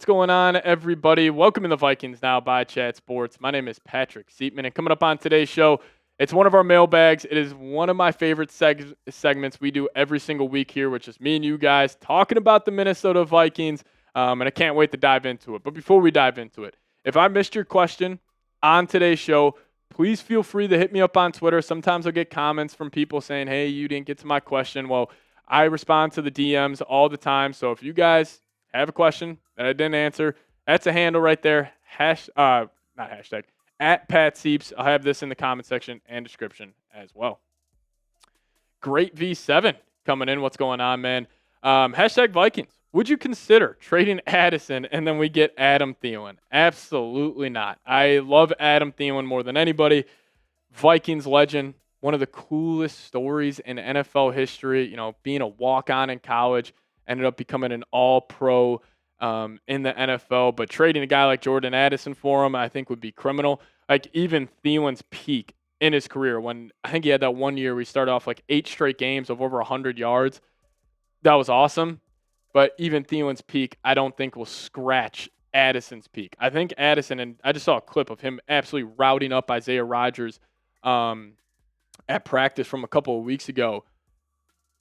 What's going on, everybody? Welcome to the Vikings Now by Chat Sports. My name is Patrick Siepman, and coming up on today's show, it's one of our mailbags. It is one of my favorite segments we do every single week here, which is me and you guys talking about the Minnesota Vikings, and I can't wait to dive into it. But before we dive into it, if I missed your question on today's show, please feel free to hit me up on Twitter. Sometimes I'll get comments from people saying, hey, you didn't get to my question. Well, I respond to the DMs all the time, so if you guys have a question that I didn't answer, that's a handle right there. Not hashtag, at Pat Seeps. I'll have this in the comment section and description as well. Great V7 coming in. What's going on, man? Hashtag Vikings. Would you consider trading Addison and then we get Adam Thielen? Absolutely not. I love Adam Thielen more than anybody. Vikings legend. One of the coolest stories in NFL history. You know, being a walk-on in college. Ended up becoming an all-pro in the NFL. But trading a guy like Jordan Addison for him, I think, would be criminal. Like, even Thielen's peak in his career, when I think he had that 1 year where he started off like 8 straight games of over 100 yards. That was awesome. But even Thielen's peak, I don't think will scratch Addison's peak. I think Addison, and I just saw a clip of him absolutely routing up Isaiah Rodgers at practice from a couple of weeks ago.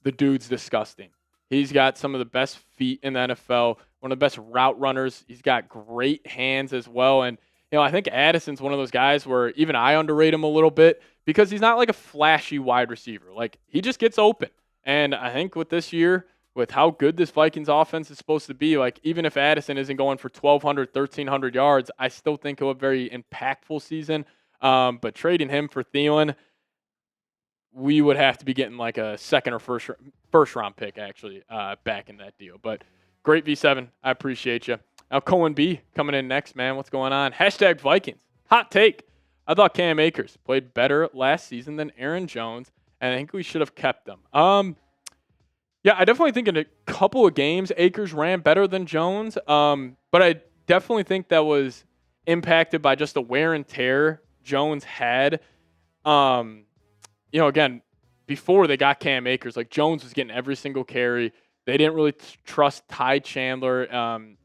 The dude's disgusting. He's got some of the best feet in the NFL, one of the best route runners. He's got great hands as well. And, you know, I think Addison's one of those guys where even I underrate him a little bit because he's not like a flashy wide receiver. Like, he just gets open. And I think with this year, with how good this Vikings offense is supposed to be, like, even if Addison isn't going for 1,200, 1,300 yards, I still think he'll have a very impactful season. But trading him for Thielen, we would have to be getting like a second or first round pick, actually, back in that deal. But great V7. I appreciate you. Now, Cohen B coming in next, man. What's going on? Hashtag Vikings. Hot take. I thought Cam Akers played better last season than Aaron Jones, and I think we should have kept him. Yeah, I definitely think in a couple of games, Akers ran better than Jones, but I definitely think that was impacted by just the wear and tear Jones had. You know, again, before they got Cam Akers, like, Jones was getting every single carry. They didn't really trust Ty Chandler,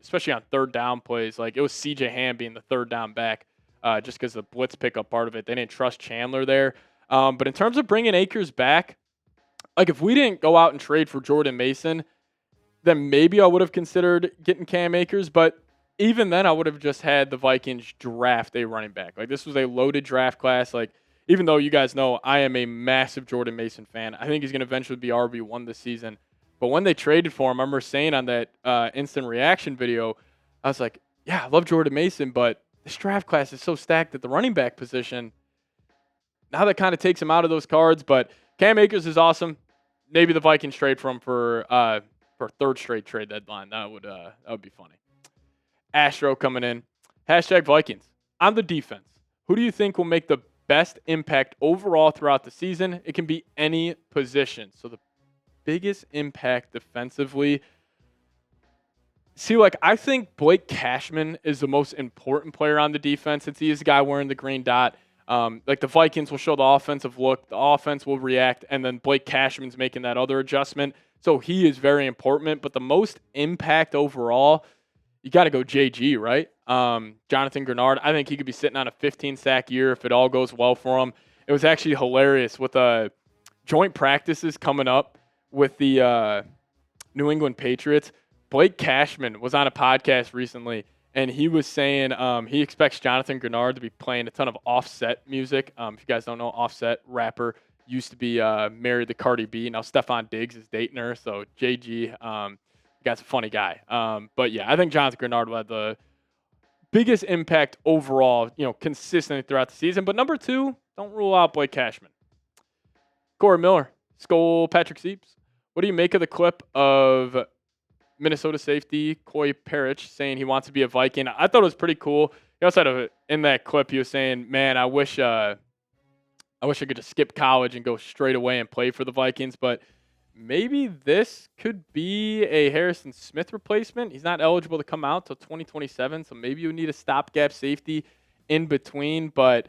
especially on third down plays. Like, it was C.J. Ham being the third down back just because the blitz pickup part of it. They didn't trust Chandler there. But in terms of bringing Akers back, like, if we didn't go out and trade for Jordan Mason, then maybe I would have considered getting Cam Akers. But even then, I would have just had the Vikings draft a running back. Like, this was a loaded draft class. Like, even though you guys know I am a massive Jordan Mason fan, I think he's going to eventually be RB1 this season. But when they traded for him, I remember saying on that instant reaction video, I was like, yeah, I love Jordan Mason, but this draft class is so stacked at the running back position. Now that kind of takes him out of those cards. But Cam Akers is awesome. Maybe the Vikings trade for him for a third straight trade deadline. That would be funny. Astro coming in. Hashtag Vikings. On the defense, who do you think will make the best impact overall throughout the season? It can be any position. So the biggest impact defensively. See, like, I think Blake Cashman is the most important player on the defense since he is the guy wearing the green dot. Like, the Vikings will show the offensive look, the offense will react, and then Blake Cashman's making that other adjustment. So he is very important. But the most impact overall, you got to go JG, right? Jonathan Grenard, I think he could be sitting on a 15-sack year if it all goes well for him. It was actually hilarious with joint practices coming up with the New England Patriots. Blake Cashman was on a podcast recently, and he was saying he expects Jonathan Grenard to be playing a ton of Offset music. If you guys don't know, Offset, rapper, used to be married to Cardi B. Now Stephon Diggs is dating her, so JG, guy's a funny guy. But yeah, I think Jonathan Grenard will have the biggest impact overall, you know, consistently throughout the season. But number 2, don't rule out Blake Cashman. Corey Miller, Skull Patrick Seeps. What do you make of the clip of Minnesota safety Coy Parrish saying he wants to be a Viking? I thought it was pretty cool. He also had in that clip, he was saying, man, I wish I could just skip college and go straight away and play for the Vikings. But maybe this could be a Harrison Smith replacement. He's not eligible to come out till 2027, so maybe you need a stopgap safety in between. But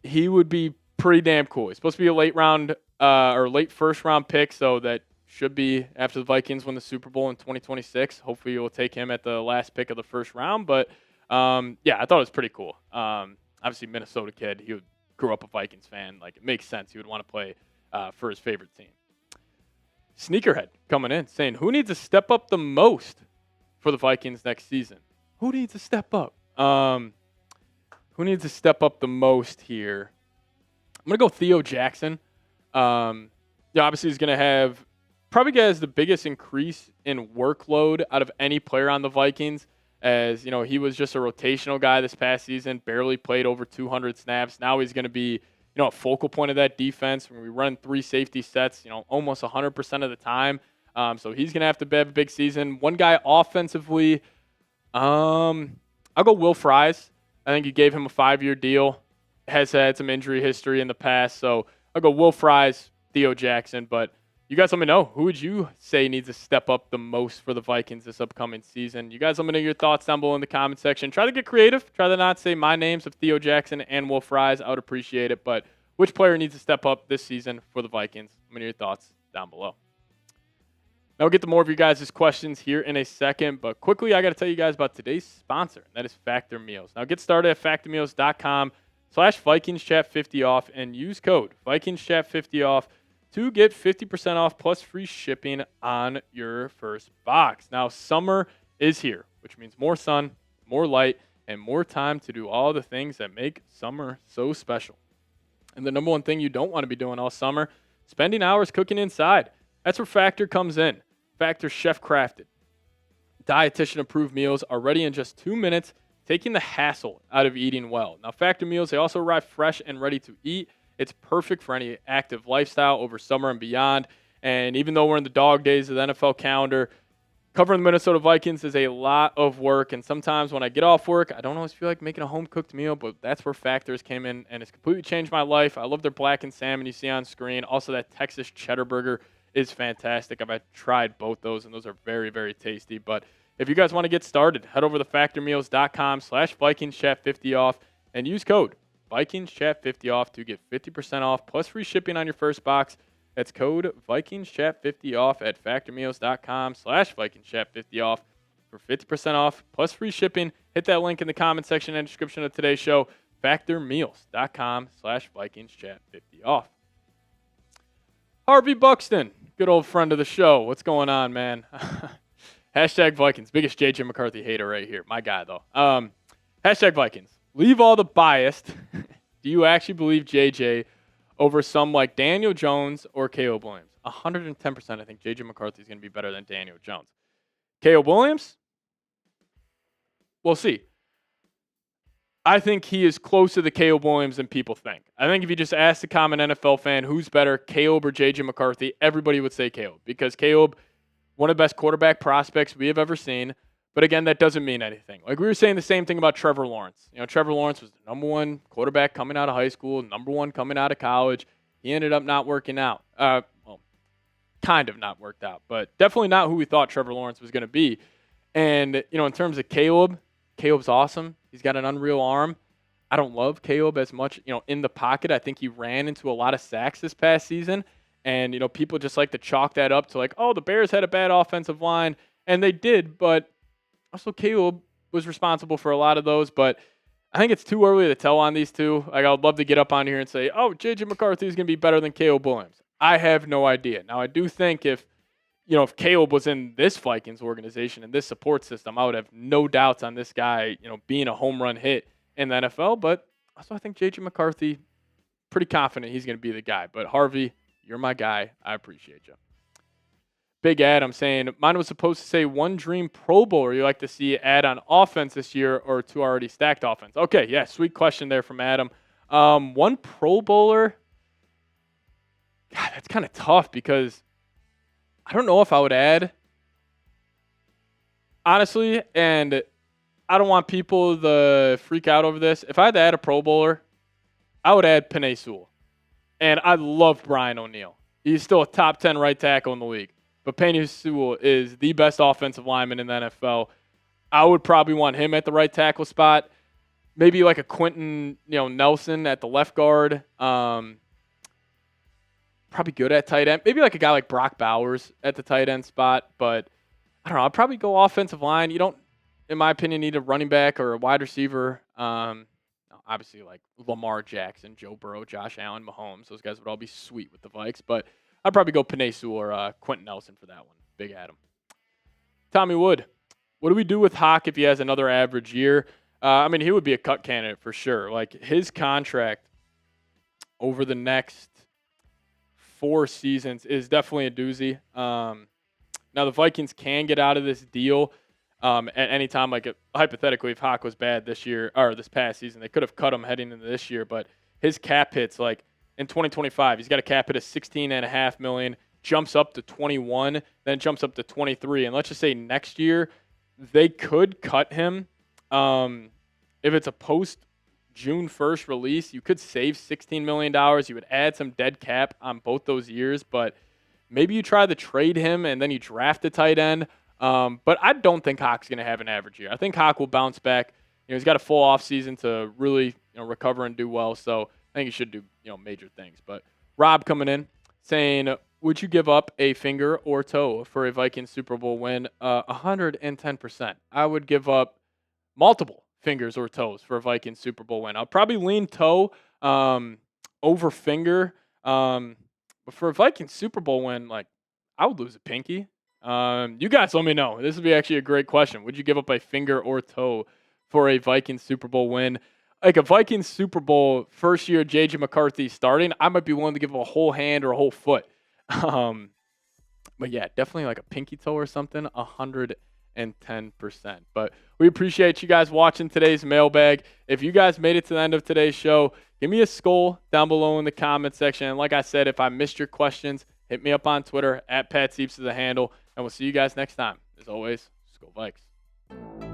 he would be pretty damn cool. He's supposed to be a late first round pick, so that should be after the Vikings win the Super Bowl in 2026. Hopefully you'll take him at the last pick of the first round. But, yeah, I thought it was pretty cool. Obviously, Minnesota kid. He grew up a Vikings fan. Like, it makes sense. He would want to play for his favorite team. Sneakerhead coming in saying, who needs to step up the most for the Vikings next season? Who needs to step up? Who needs to step up the most here? I'm going to go Theo Jackson. Yeah, obviously he's going to have probably has the biggest increase in workload out of any player on the Vikings, as you know, he was just a rotational guy this past season, barely played over 200 snaps. Now he's going to be, a focal point of that defense. When we run 3 safety sets, almost 100% of the time. So he's going to have to have a big season. One guy offensively, I'll go Will Fries. I think you gave him a 5-year deal. Has had some injury history in the past. So I'll go Will Fries, Theo Jackson. But you guys let me know. Who would you say needs to step up the most for the Vikings this upcoming season? You guys let me know your thoughts down below in the comment section. Try to get creative. Try to not say my names of Theo Jackson and Will Fries. I would appreciate it. But which player needs to step up this season for the Vikings? Let me know your thoughts down below. Now we'll get to more of your guys' questions here in a second. But quickly, I got to tell you guys about today's sponsor. And that is Factor Meals. Now get started at factormeals.com/VikingsChat50 off and use code VikingsChat50 off to get 50% off plus free shipping on your first box. Now, summer is here, which means more sun, more light, and more time to do all the things that make summer so special. And the number one thing you don't want to be doing all summer, spending hours cooking inside. That's where Factor comes in. Factor chef-crafted, dietitian-approved meals are ready in just 2 minutes, taking the hassle out of eating well. Now, Factor meals, they also arrive fresh and ready to eat. It's perfect for any active lifestyle over summer and beyond. And even though we're in the dog days of the NFL calendar, covering the Minnesota Vikings is a lot of work. And sometimes when I get off work, I don't always feel like making a home-cooked meal, but that's where Factors came in, and it's completely changed my life. I love their blackened salmon you see on screen. Also, that Texas cheddar burger is fantastic. I've tried both those, and those are very, very tasty. But if you guys want to get started, head over to factormeals.com/VikingsChat50 off and use code VikingsChat50 off to get 50% off plus free shipping on your first box. That's code VikingsChat50 off at factormeals.com/VikingsChat50 off for 50% off plus free shipping. Hit that link in the comment section and description of today's show, factormeals.com/VikingsChat50 off. Harvey Buxton, good old friend of the show. What's going on, man? Hashtag Vikings. Biggest JJ McCarthy hater right here. My guy, though. Hashtag Vikings. Leave all the biased. Do you actually believe JJ over some like Daniel Jones or Caleb Williams? 110% I think JJ McCarthy is going to be better than Daniel Jones. Caleb Williams? We'll see. I think he is closer to Caleb Williams than people think. I think if you just ask the common NFL fan who's better, Caleb or JJ McCarthy, everybody would say Caleb, because Caleb, one of the best quarterback prospects we have ever seen. But again, that doesn't mean anything. Like we were saying the same thing about Trevor Lawrence. Trevor Lawrence was the number 1 quarterback coming out of high school, number 1 coming out of college. He ended up not working out. Well, kind of not worked out, but definitely not who we thought Trevor Lawrence was going to be. And, in terms of Caleb, Caleb's awesome. He's got an unreal arm. I don't love Caleb as much, in the pocket. I think he ran into a lot of sacks this past season. And, people just like to chalk that up to like, oh, the Bears had a bad offensive line. And they did, but also Caleb was responsible for a lot of those. But I think it's too early to tell on these two. Like, I would love to get up on here and say, oh, J.J. McCarthy is going to be better than Caleb Williams. I have no idea. Now, I do think if Caleb was in this Vikings organization and this support system, I would have no doubts on this guy, being a home run hit in the NFL. But also I think J.J. McCarthy, pretty confident he's going to be the guy. But Harvey, you're my guy. I appreciate you. Big Adam saying, mine was supposed to say one dream Pro Bowler you like to see add on offense this year or 2 already stacked offense. Okay, yeah, sweet question there from Adam. One Pro Bowler, God, that's kind of tough because I don't know if I would add, honestly, and I don't want people to freak out over this. If I had to add a Pro Bowler, I would add Penei Sewell. And I love Brian O'Neill. He's still a top 10 right tackle in the league. But Penei Sewell is the best offensive lineman in the NFL. I would probably want him at the right tackle spot. Maybe like a Quentin, Nelson at the left guard. probably good at tight end. Maybe like a guy like Brock Bowers at the tight end spot, but I don't know. I'd probably go offensive line. You don't, in my opinion, need a running back or a wide receiver. Obviously, like Lamar Jackson, Joe Burrow, Josh Allen, Mahomes. Those guys would all be sweet with the Vikes, but I'd probably go Penei Sewell or Quentin Nelson for that one. Big Adam. Tommy Wood. What do we do with Hawk if he has another average year? He would be a cut candidate for sure. Like, his contract over the next 4 seasons is definitely a doozy. Now, the Vikings can get out of this deal at any time. Like, hypothetically, if Hawk was bad this year or this past season, they could have cut him heading into this year. But his cap hits, like in 2025, he's got a cap hit of $16.5 million, jumps up to 21, then jumps up to 23. And let's just say next year they could cut him. If it's a post June 1st release, you could save $16 million. You would add some dead cap on both those years, but maybe you try to trade him and then you draft a tight end. But I don't think Hawk's going to have an average year. I think Hawk will bounce back. He's got a full offseason to really recover and do well. So I think he should do major things. But Rob coming in saying, would you give up a finger or toe for a Vikings Super Bowl win? 110%. I would give up multiple fingers or toes for a Vikings Super Bowl win. I'll probably lean toe over finger. But for a Vikings Super Bowl win, like, I would lose a pinky. You guys let me know. This would be actually a great question. Would you give up a finger or toe for a Vikings Super Bowl win? Like a Vikings Super Bowl first year, J.J. McCarthy starting, I might be willing to give him a whole hand or a whole foot. But yeah, definitely like a pinky toe or something, 110%. But we appreciate you guys watching today's mailbag. If you guys made it to the end of today's show, give me a skull down below in the comment section. And like I said, if I missed your questions, hit me up on Twitter, @PatSieps is the handle. And we'll see you guys next time. As always, Skol Vikes.